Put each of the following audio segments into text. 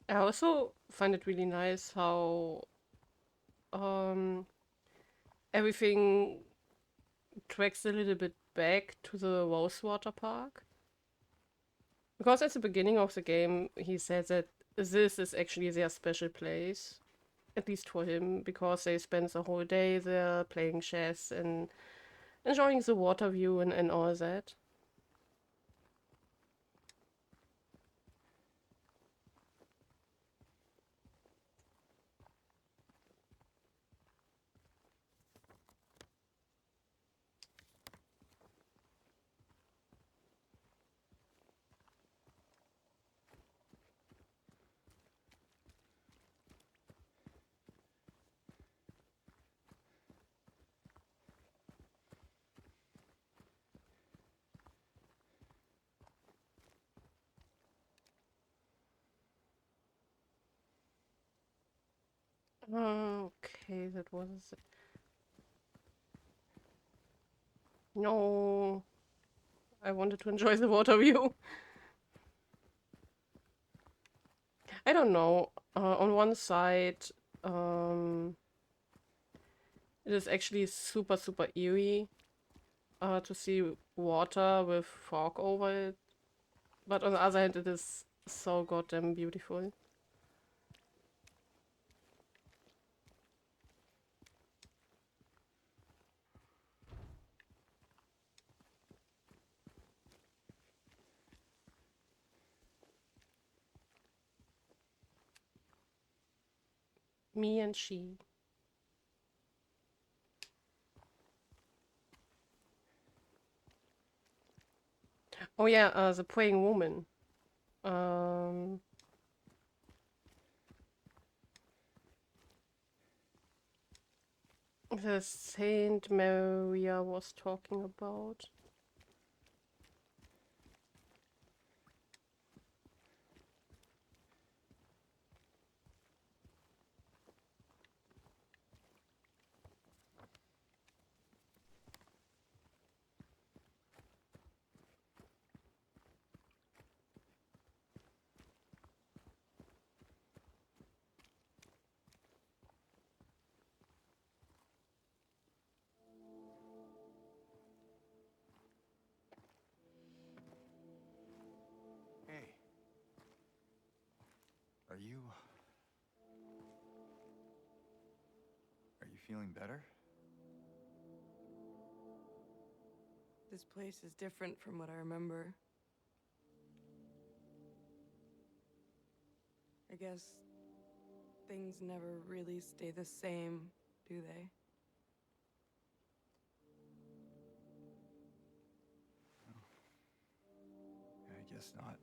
I also find it really nice how um, everything tracks a little bit back to the Rosewater Park. Because at the beginning of the game, he said that this is actually their special place, at least for him, because they spend the whole day there playing chess and enjoying the water view and all that. Okay, that was... No, I wanted to enjoy the water view. I don't know. On one side, um, it is actually super, super eerie to see water with fog over it. But on the other hand, it is so goddamn beautiful. Me and she. Oh yeah, the praying woman. Um, the Saint Maria was talking about. Hey, are you... Are you feeling better? This place is different from what I remember. I guess things never really stay the same, do they? I guess not.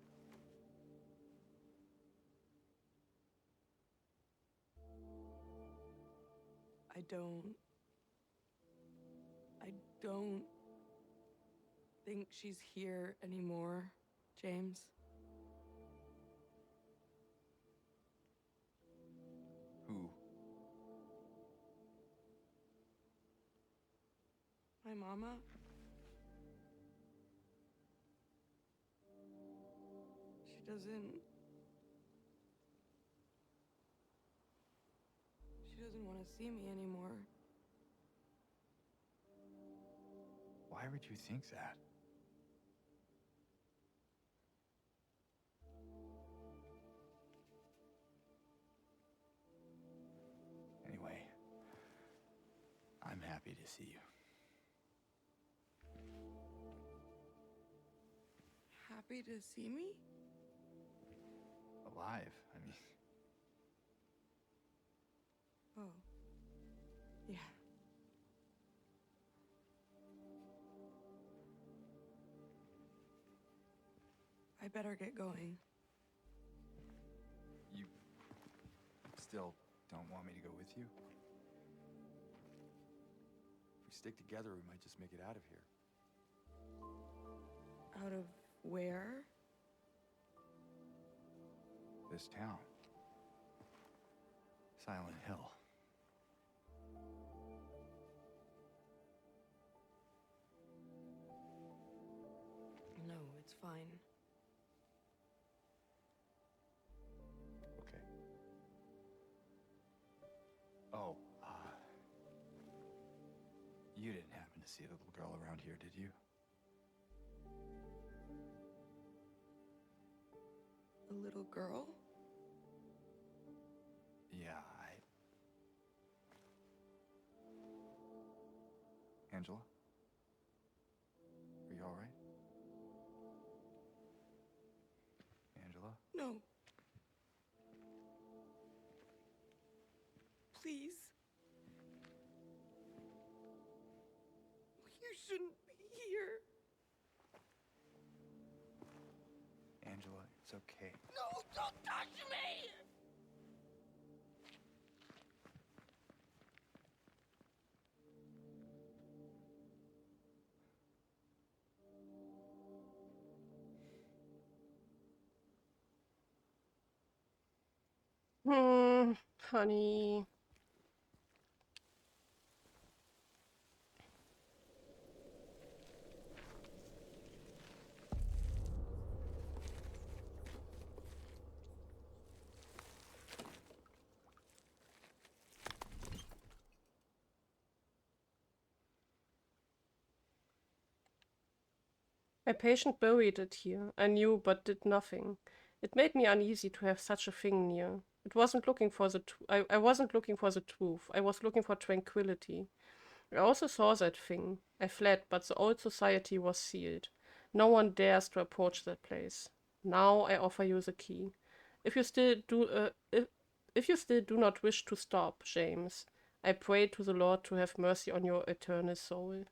I don't... I don't think she's here anymore, James. Who? My mama? She doesn't... She doesn't want to see me anymore. Why would you think that? Anyway, I'm happy to see you. Happy to see me? Alive, I mean... Oh. Yeah. I better get going. You... still don't want me to go with you? If we stick together, we might just make it out of here. Out of where? This town. Silent Hill. No, it's fine. Okay. Oh, you didn't happen to see a little girl around here, did you? A little girl? Yeah, Angela? Are you alright? Angela? No. Please. You shouldn't be here. Angela, it's okay. No, don't touch me! Honey. My patient buried it here. I knew, but did nothing. It made me uneasy to have such a thing near. It wasn't looking for the I wasn't looking for the truth. I was looking for tranquility. I also saw that thing. I fled, but the old society was sealed. No one dares to approach that place. Now I offer you the key. If you still do, if you still do not wish to stop, James, I pray to the Lord to have mercy on your eternal soul.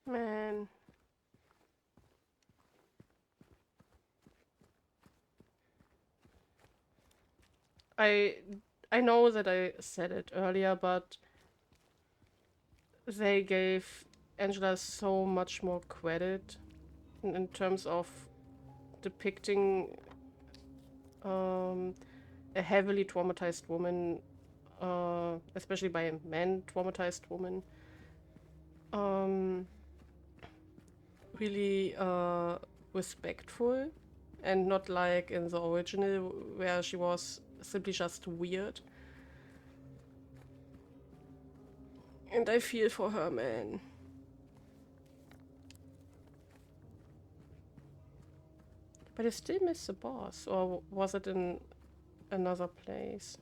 Man. I I know that I said it earlier, but they gave Angela so much more credit in terms of depicting a heavily traumatized woman, especially by a man traumatized woman. Really respectful, and not like in the original where she was simply just weird. And I feel for her, man. But I still miss the boss, or was it in another place?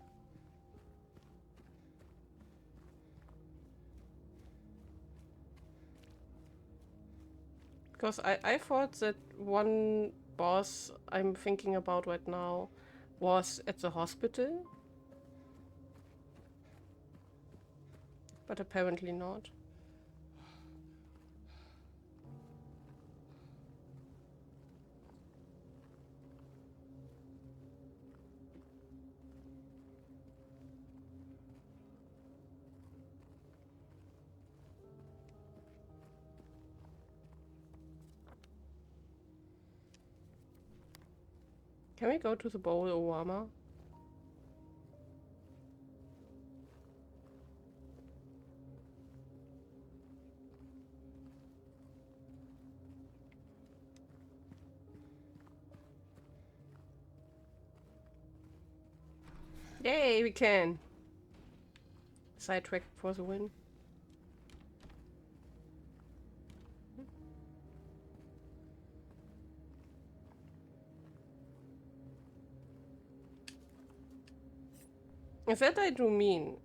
Because I thought that one boss I'm thinking about right now was at the hospital. But apparently not. Can we go to the bowl, Obama? Yay, we can! Sidetrack for the win. That I do mean.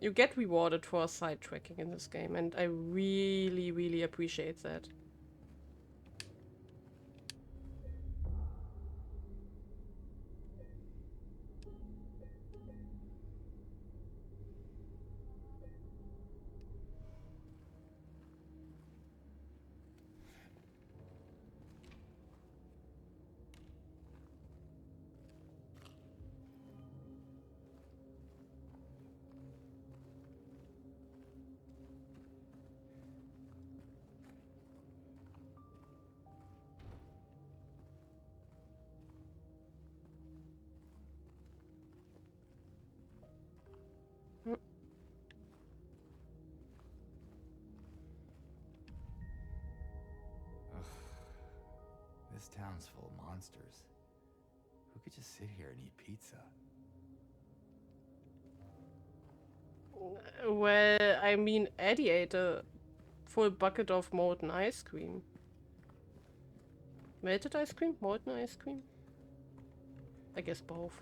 You get rewarded for sidetracking in this game, and I really, really appreciate that. This town's full of monsters. Who could just sit here and eat pizza? Well, I mean, Eddie ate a full bucket of molten ice cream. Melted ice cream? Molten ice cream? I guess both.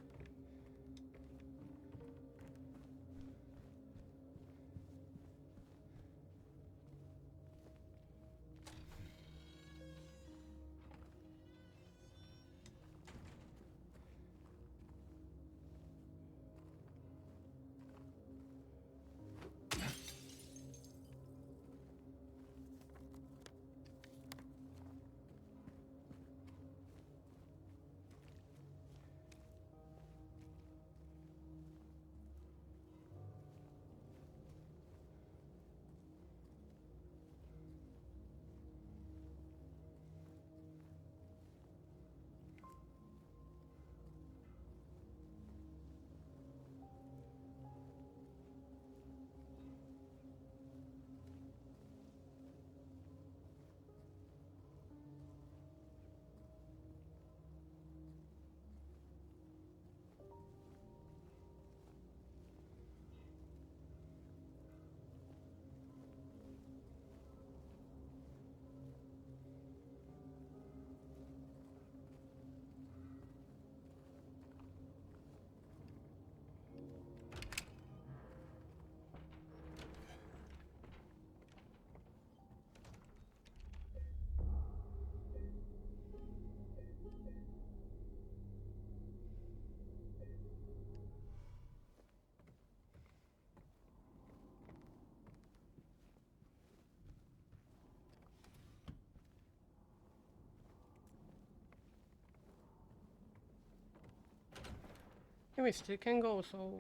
Yeah, we still can go, so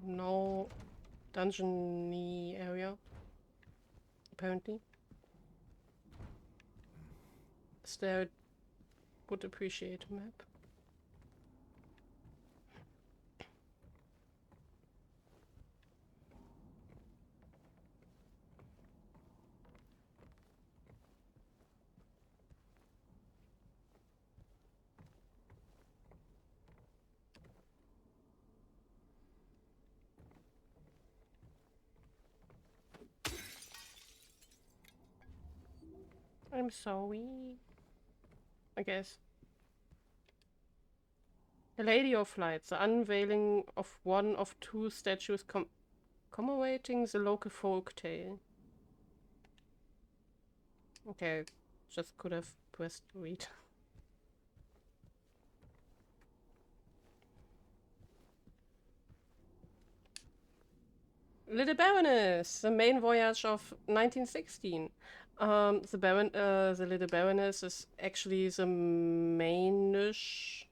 no dungeon-y area, apparently. Still would appreciate a map. I'm sorry. I guess. The Lady of Light, the unveiling of one of two statues commemorating the local folk tale. Okay, just could have pressed read. Little Baroness, the main voyage of 1916. The Little Baroness is actually the mainish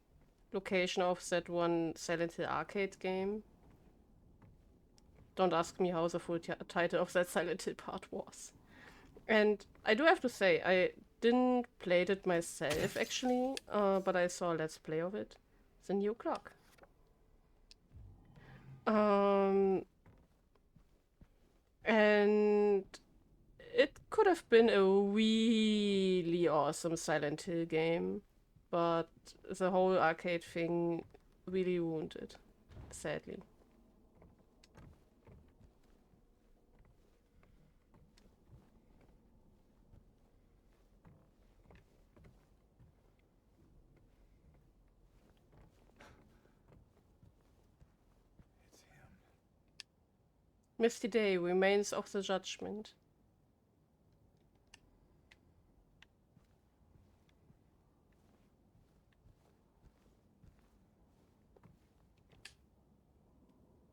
location of that one Silent Hill arcade game. Don't ask me how the full title of that Silent Hill part was. And I do have to say, I didn't play it myself actually, but I saw a Let's Play of it. The New Clock. And it could have been a really awesome Silent Hill game, but the whole arcade thing really ruined it, sadly. It's him. Misty Day, Remains of the Judgment.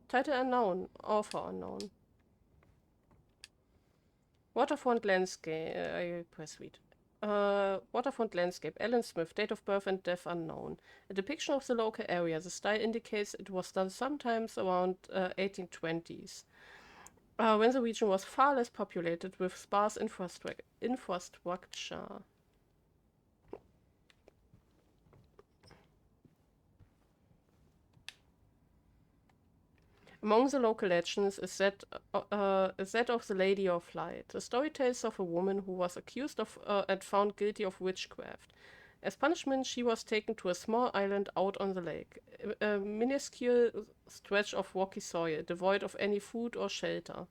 Title unknown, author unknown. Waterfront landscape. I press read. Waterfront landscape. Alan Smith. Date of birth and death unknown. A depiction of the local area. The style indicates it was done sometimes around 1820s, when the region was far less populated with sparse infrastructure. Among the local legends is that of the Lady of Light. The story tells of a woman who was accused of and found guilty of witchcraft. As punishment, she was taken to a small island out on the lake, a minuscule stretch of rocky soil, devoid of any food or shelter.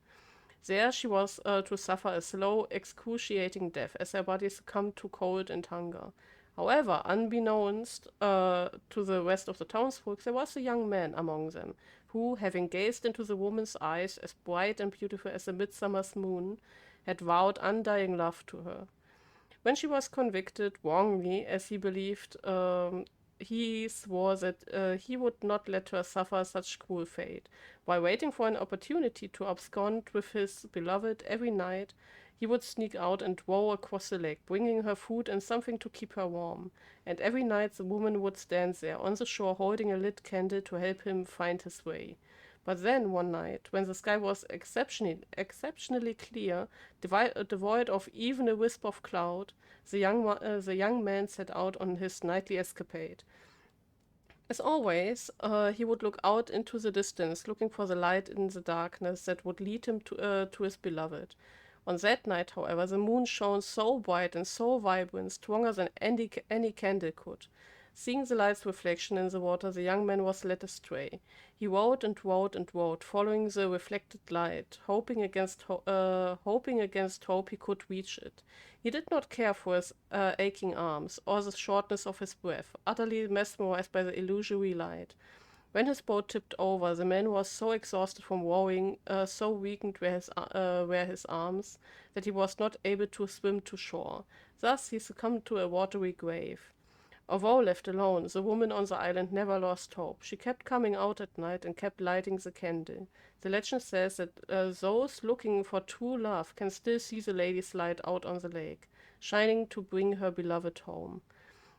There she was to suffer a slow, excruciating death as her body succumbed to cold and hunger. However, unbeknownst to the rest of the townsfolk, there was a young man among them, who, having gazed into the woman's eyes as bright and beautiful as a midsummer's moon, had vowed undying love to her. When she was convicted, wrongly, as he believed, he swore that he would not let her suffer such cruel fate. While waiting for an opportunity to abscond with his beloved every night, he would sneak out and row across the lake, bringing her food and something to keep her warm. And every night the woman would stand there on the shore holding a lit candle to help him find his way. But then, one night, when the sky was exceptionally clear, devoid of even a wisp of cloud, the young man set out on his nightly escapade. As always, he would look out into the distance, looking for the light in the darkness that would lead him to his beloved. On that night, however, the moon shone so bright and so vibrant, stronger than any candle could. Seeing the light's reflection in the water, the young man was led astray. He rowed and rowed and rowed, following the reflected light, hoping against hope he could reach it. He did not care for his aching arms, or the shortness of his breath, utterly mesmerized by the illusory light. When his boat tipped over, the man was so exhausted from rowing, so weakened were his arms, that he was not able to swim to shore. Thus he succumbed to a watery grave. Although left alone, the woman on the island never lost hope. She kept coming out at night and kept lighting the candle. The legend says that those looking for true love can still see the lady's light out on the lake, shining to bring her beloved home.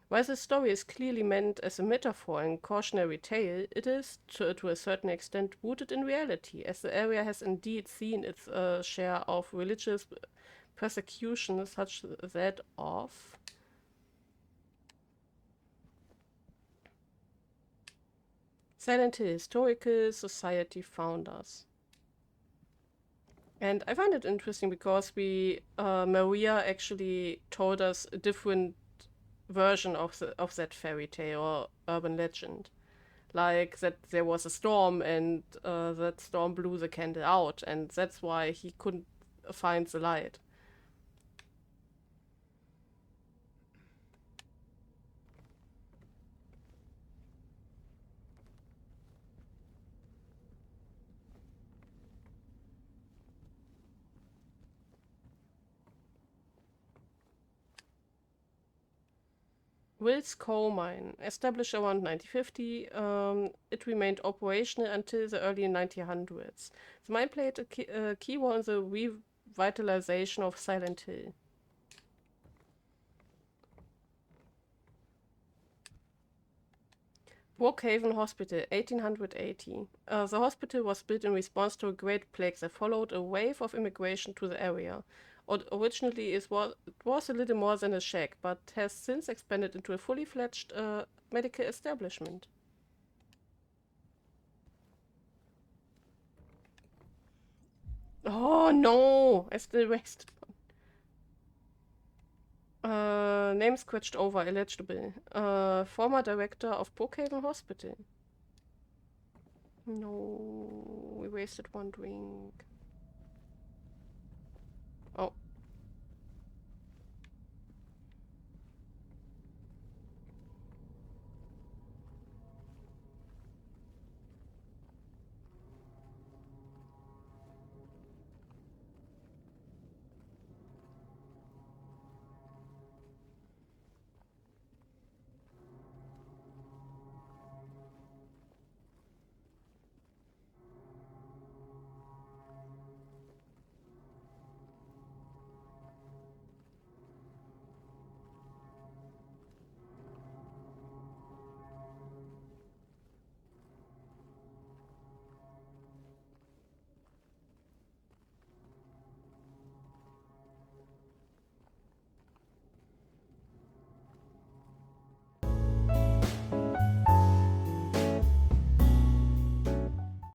While this story is clearly meant as a metaphor and cautionary tale, it is, to a certain extent, rooted in reality, as the area has indeed seen its share of religious persecution, such that of Silent Hill Historical Society founders. And I find it interesting because Maria actually told us a different version of that fairy tale or urban legend. Like that there was a storm and that storm blew the candle out, and that's why he couldn't find the light. Will's coal mine, established around 1950, it remained operational until the early 1900s. The mine played a key role in the revitalization of Silent Hill. Brookhaven Hospital, 1880. The hospital was built in response to a Great Plague that followed a wave of immigration to the area. Originally, it was a little more than a shack, but has since expanded into a fully fledged medical establishment. Oh no! I still wasted one. Name scratched over, illegible. Former director of Brookhaven Hospital. No, we wasted one drink. Oh,